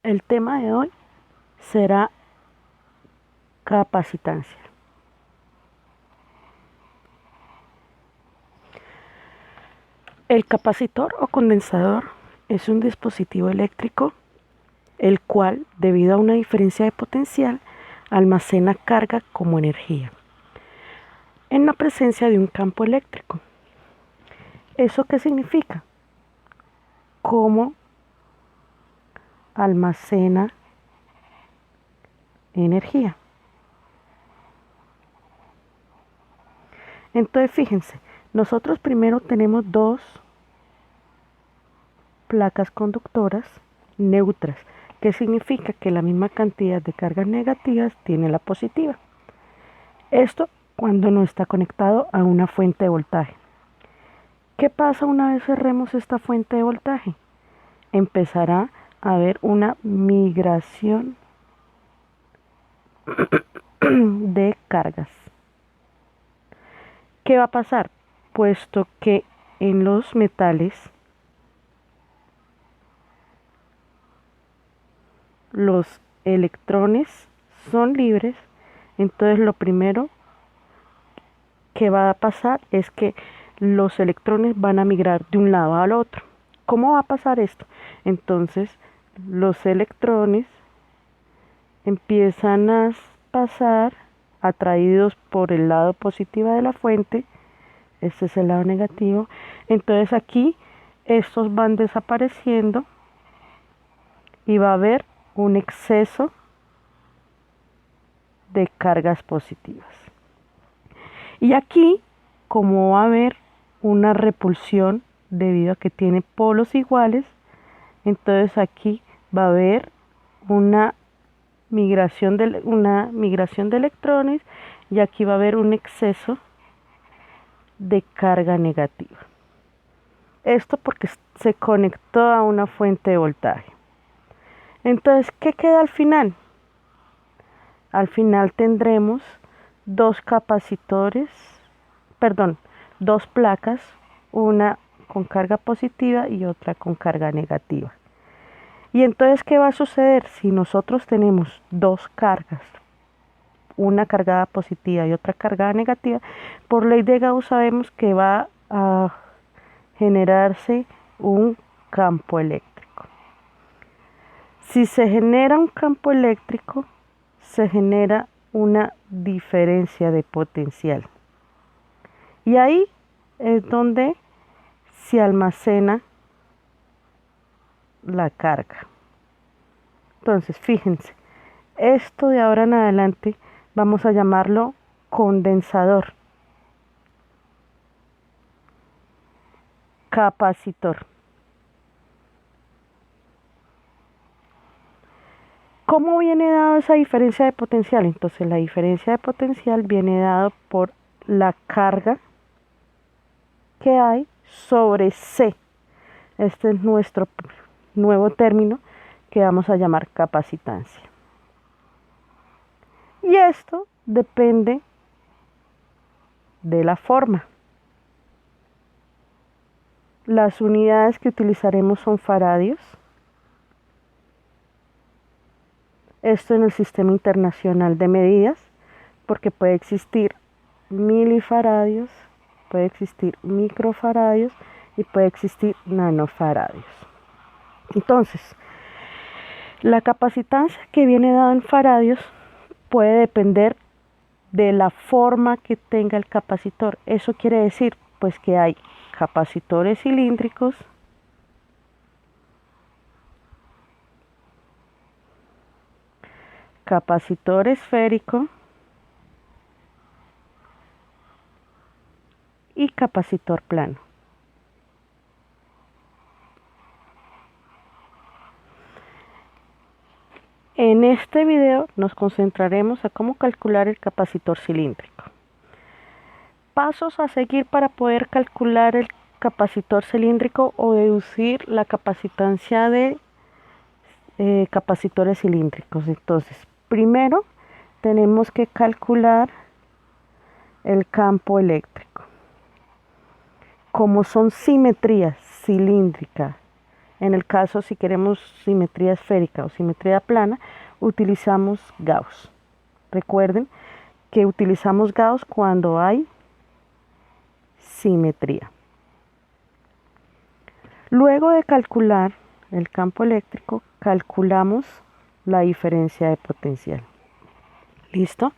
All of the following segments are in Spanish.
El tema de hoy será capacitancia. El capacitor o condensador es un dispositivo eléctrico el cual, debido a una diferencia de potencial, almacena carga como energía en la presencia de un campo eléctrico. ¿Eso qué significa? ¿Cómo almacena energía? Entonces, fíjense, nosotros primero tenemos dos placas conductoras neutras, que significa que la misma cantidad de cargas negativas tiene la positiva. Esto cuando no está conectado a una fuente de voltaje. ¿Qué pasa una vez cerremos esta fuente de voltaje? Empezará a haber una migración de cargas. ¿Qué va a pasar? Puesto que en los metales los electrones son libres, entonces lo primero que va a pasar es que los electrones van a migrar de un lado al otro. ¿Cómo va a pasar esto? Entonces los electrones empiezan a pasar atraídos por el lado positivo de la fuente, este es el lado negativo, entonces aquí estos van desapareciendo y va a haber un exceso de cargas positivas. Y aquí, como va a haber una repulsión debido a que tiene polos iguales, entonces aquí va a haber una migración de electrones y aquí va a haber un exceso de carga negativa. Esto porque se conectó a una fuente de voltaje. Entonces, ¿qué queda al final? Al final tendremos dos placas, una con carga positiva y otra con carga negativa. Y entonces, ¿qué va a suceder? Si nosotros tenemos dos cargas, una cargada positiva y otra cargada negativa, por ley de Gauss sabemos que va a generarse un campo eléctrico. Si se genera un campo eléctrico, se genera una diferencia de potencial. Y ahí es donde se almacena la carga. Entonces, fíjense, esto de ahora en adelante vamos a llamarlo condensador, capacitor. ¿Cómo viene dado esa diferencia de potencial? Entonces, la diferencia de potencial viene dado por la carga que hay sobre C. Este es nuestro nuevo término que vamos a llamar capacitancia. Y esto depende de la forma. Las unidades que utilizaremos son faradios. Esto en el Sistema Internacional de Medidas, porque puede existir milifaradios, puede existir microfaradios y puede existir nanofaradios. Entonces, la capacitancia que viene dada en faradios puede depender de la forma que tenga el capacitor. Eso quiere decir pues que hay capacitores cilíndricos, capacitor esférico y capacitor plano. En este video nos concentraremos a cómo calcular el capacitor cilíndrico. Pasos a seguir para poder calcular el capacitor cilíndrico o deducir la capacitancia de capacitores cilíndricos. Entonces, primero tenemos que calcular el campo eléctrico. Como son simetrías cilíndrica En el caso, si queremos simetría esférica o simetría plana, utilizamos Gauss. Recuerden que utilizamos Gauss cuando hay simetría. Luego de calcular el campo eléctrico, calculamos la diferencia de potencial. ¿Listo?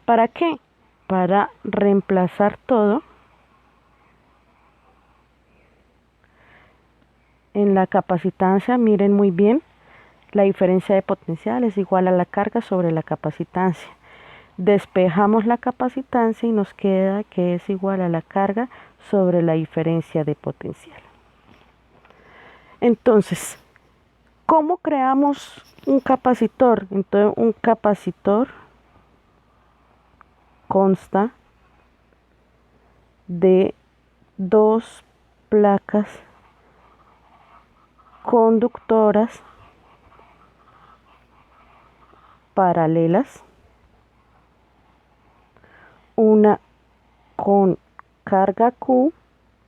¿Para qué? Para reemplazar todo en la capacitancia. Miren muy bien, la diferencia de potencial es igual a la carga sobre la capacitancia. Despejamos la capacitancia y nos queda que es igual a la carga sobre la diferencia de potencial. Entonces, ¿cómo creamos un capacitor? Entonces, un capacitor consta de dos placas conductoras paralelas, una con carga Q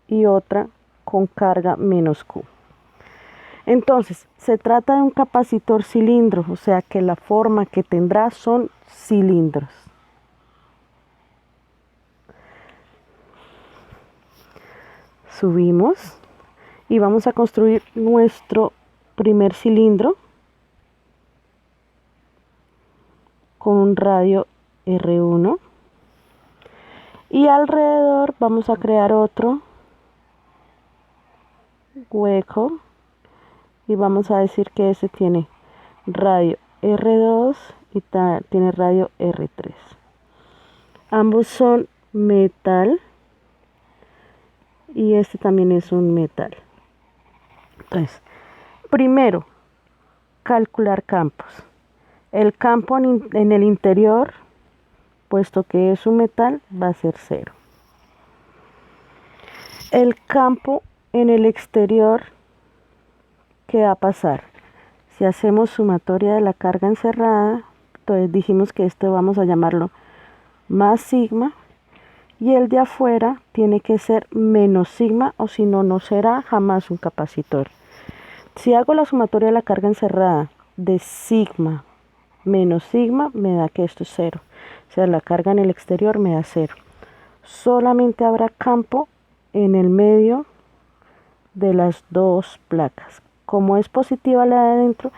y otra con carga menos Q. Entonces, se trata de un capacitor cilindro, o sea que la forma que tendrá son cilindros. Subimos y vamos a construir nuestro primer cilindro con un radio R1 y alrededor vamos a crear otro hueco y vamos a decir que ese tiene radio R2 y tiene radio R3. Ambos son metal y este también es un metal. Entonces, primero, calcular campos. El campo en el interior, puesto que es un metal, va a ser 0. El campo en el exterior, ¿qué va a pasar? Si hacemos sumatoria de la carga encerrada, entonces dijimos que esto vamos a llamarlo más sigma, y el de afuera tiene que ser menos sigma, o si no, no será jamás un capacitor. Si hago la sumatoria de la carga encerrada de sigma menos sigma, me da que esto es 0. O sea, la carga en el exterior me da 0. Solamente habrá campo en el medio de las dos placas. Como es positiva la de adentro,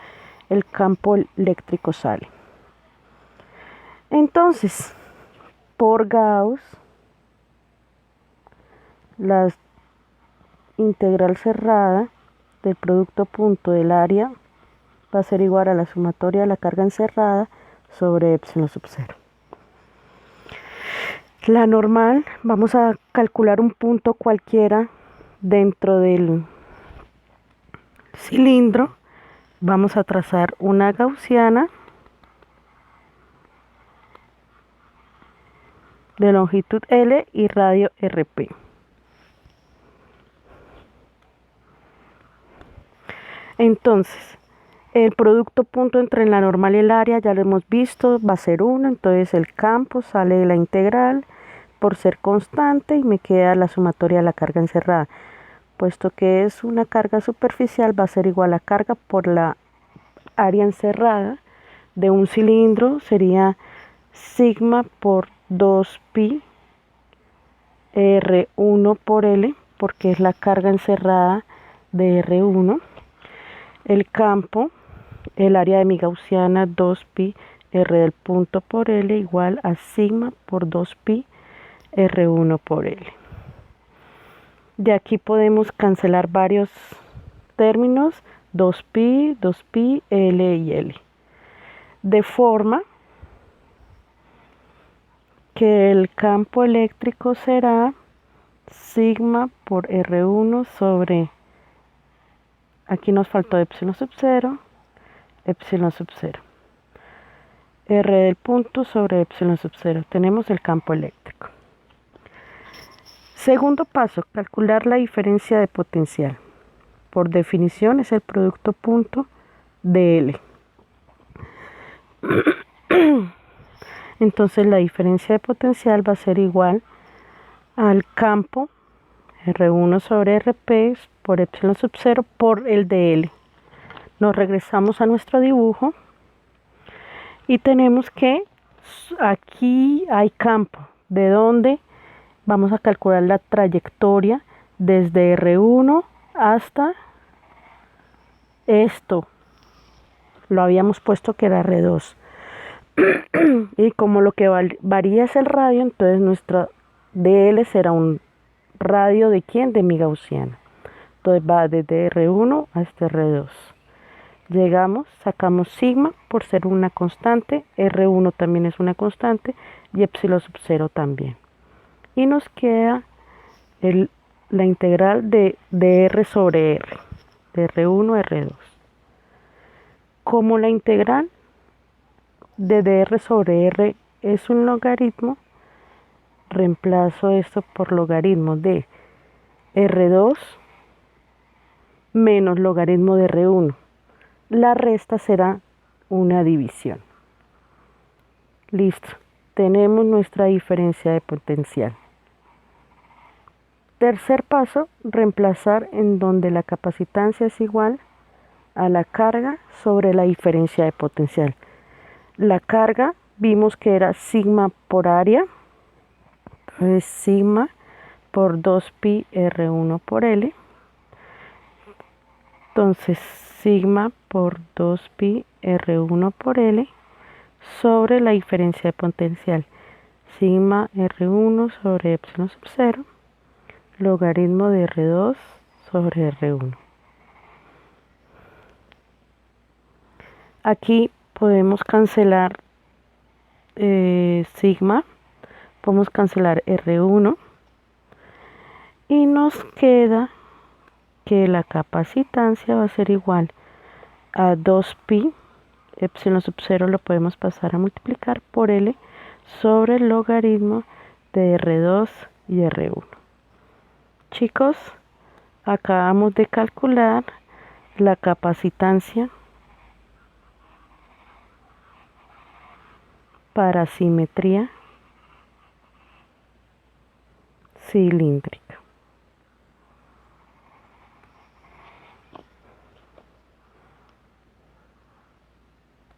el campo eléctrico sale. Entonces, por Gauss, la integral cerrada del producto punto del área va a ser igual a la sumatoria de la carga encerrada sobre epsilon sub 0. La normal, vamos a calcular un punto cualquiera dentro del cilindro. Vamos a trazar una gaussiana de longitud L y radio RP. Entonces, el producto punto entre la normal y el área ya lo hemos visto, va a ser 1, entonces el campo sale de la integral por ser constante y me queda la sumatoria de la carga encerrada. Puesto que es una carga superficial, va a ser igual a carga por la área encerrada de un cilindro, sería sigma por 2pi R1 por L, porque es la carga encerrada de R1. El campo, el área de mi gaussiana 2pi R del punto por L igual a sigma por 2pi R1 por L. De aquí podemos cancelar varios términos, 2pi, 2pi, L y L. De forma que el campo eléctrico será sigma por R1 sobre, aquí nos faltó epsilon sub 0, epsilon sub 0. R del punto sobre epsilon sub 0. Tenemos el campo eléctrico. Segundo paso, calcular la diferencia de potencial. Por definición es el producto punto de L. Entonces la diferencia de potencial va a ser igual al campo R1 sobre RP por epsilon sub 0 por el de L. Nos regresamos a nuestro dibujo y tenemos que aquí hay campo, de donde vamos a calcular la trayectoria desde R1 hasta esto. Lo habíamos puesto que era R2. Y como lo que varía es el radio, entonces nuestra DL será un radio de ¿quién? De mi gaussiana. Entonces va desde R1 hasta R2. Llegamos, sacamos sigma por ser una constante, R1 también es una constante y epsilon sub 0 también. Y nos queda la integral de R sobre R, de R1 a R2. Como la integral de dr sobre r es un logaritmo, reemplazo esto por logaritmo de R2 menos logaritmo de R1. La resta será una división. Listo. Tenemos nuestra diferencia de potencial. Tercer paso, reemplazar en donde la capacitancia es igual a la carga sobre la diferencia de potencial. La carga vimos que era sigma por área, entonces sigma por 2pi R1 por L. Entonces sigma por 2pi R1 por L sobre la diferencia de potencial. Sigma R1 sobre epsilon sub 0, logaritmo de R2 sobre R1. Aquí podemos cancelar sigma, podemos cancelar R1 y nos queda que la capacitancia va a ser igual a 2pi, epsilon sub 0 lo podemos pasar a multiplicar por L sobre el logaritmo de R2 y R1. Chicos, acabamos de calcular la capacitancia para simetría cilíndrica.